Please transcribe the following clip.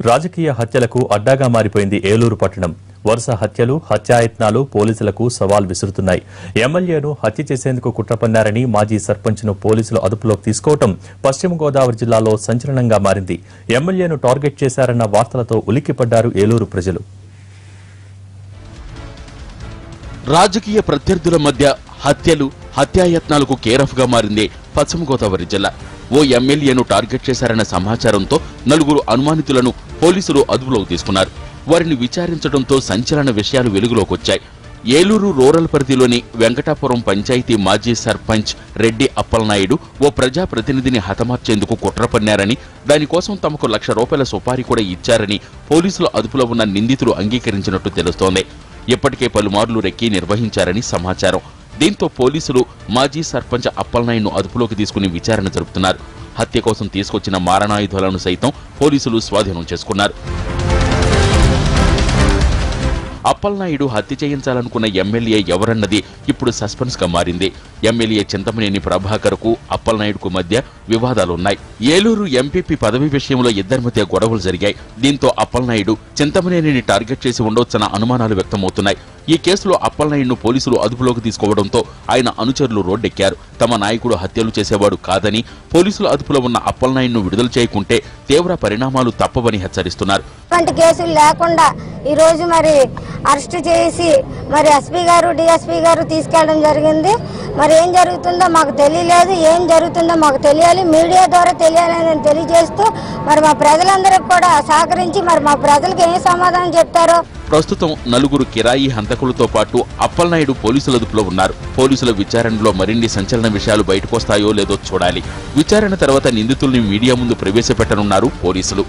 రాజకీయ హత్యలకు అడ్డాగా మారిపోయింది ఏలూరు పట్టణం. వరుస హత్యలు, హత్యాయత్నాలు పోలీసులకు సవాల్ విసురుతున్నాయి. ఎమ్మెల్యేను హత్య చేసేందుకు కుట్ర పన్నారని మాజీ సర్పంచ్ను పోలీసులు అదుపులోకి తీసుకోవడం పశ్చిమ గోదావరి జిల్లాలో సంచలనంగా మారింది. ఎమ్మెల్యేను టార్గెట్ చేశారన్న వార్తలతో ఉలిక్కిపడ్డారు ఏలూరు ప్రజలు. రాజకీయ ప్రత్యర్థుల మధ్య హత్యలు, హత్యాయత్నాలకు కేరఫ్గా మారింది పశ్చిమ గోదావరి జిల్లా. ఓ ఎమ్మెల్యేను టార్గెట్ చేశారన్న సమాచారంతో నలుగురు అనుమానితులను పోలీసులు అదుపులోకి తీసుకున్నారు. వారిని విచారించడంతో సంచలన విషయాలు వెలుగులోకొచ్చాయి. ఏలూరు రూరల్ పరిధిలోని వెంకటాపురం పంచాయతీ మాజీ సర్పంచ్ రెడ్డి అప్పలనాయుడు ఓ ప్రజాప్రతినిధిని హతమార్చేందుకు కుట్ర పన్నారని, దానికోసం తమకు ₹1,00,000 సుపారీ కూడా ఇచ్చారని పోలీసుల అదుపులో ఉన్న నిందితులు అంగీకరించినట్టు తెలుస్తోంది. ఇప్పటికే పలుమార్లు రెక్కీ నిర్వహించారని సమాచారం. దీంతో పోలీసులు మాజీ సర్పంచ్ అప్పలనాయుడును అదుపులోకి తీసుకుని విచారణ జరుపుతున్నారు. హత్య కోసం తీసుకొచ్చిన మారణాయుధాలను సైతం పోలీసులు స్వాధీనం చేసుకున్నారు. అప్పలనాయుడు హత్య చేయించాలనుకున్న ఎమ్మెల్యే ఎవరన్నది ఇప్పుడు సస్పెన్స్ గా మారింది. ఎమ్మెల్యే చింతమనేని ప్రభాకర్కు అప్పలనాయుడుకు మధ్య వివాదాలున్నాయి. ఏలూరు ఎంపీపీ పదవి విషయంలో ఇద్దరి మధ్య గొడవలు జరిగాయి. దీంతో అప్పలనాయుడు చింతమనేనిని టార్గెట్ చేసి ఉండొచ్చన్న అనుమానాలు వ్యక్తమవుతున్నాయి. ఈ కేసులో అప్పలనాయుడును పోలీసులు అదుపులోకి తీసుకోవడంతో ఆయన అనుచరులు రోడ్డెక్కారు. తమ నాయకుడు హత్యలు చేసేవాడు కాదని, పోలీసుల అదుపులో ఉన్న అప్పలనాయుడును విడుదల చేయకుంటే తీవ్ర పరిణామాలు తప్పవని హెచ్చరిస్తున్నారు. కేసులు లేకుండా ఈ రోజు మరి అరెస్ట్ చేసి మరి ఎస్పీ గారు, డిఎస్పీ గారు తీసుకెళ్లడం జరిగింది. మరి ఏం జరుగుతుందో మాకు తెలియలేదు, ఏం జరుగుతుందో మాకు తెలియాలి, మీడియా ద్వారా తెలియాలని తెలియజేస్తూ మరి మా ప్రజలందరికీ కూడా సహకరించి మరి మా ప్రజలకు ఏం సమాధానం చెప్తారో. ప్రస్తుతం నలుగురు కిరాయి హంతకులతో పాటు అప్పలనాయుడు పోలీసుల అదుపులో ఉన్నారు. పోలీసుల విచారణలో మరిన్ని సంచలన విషయాలు బయటకొస్తాయో లేదో చూడాలి. విచారణ తర్వాత నిందితుల్ని మీడియా ముందు ప్రవేశపెట్టనున్నారు పోలీసులు.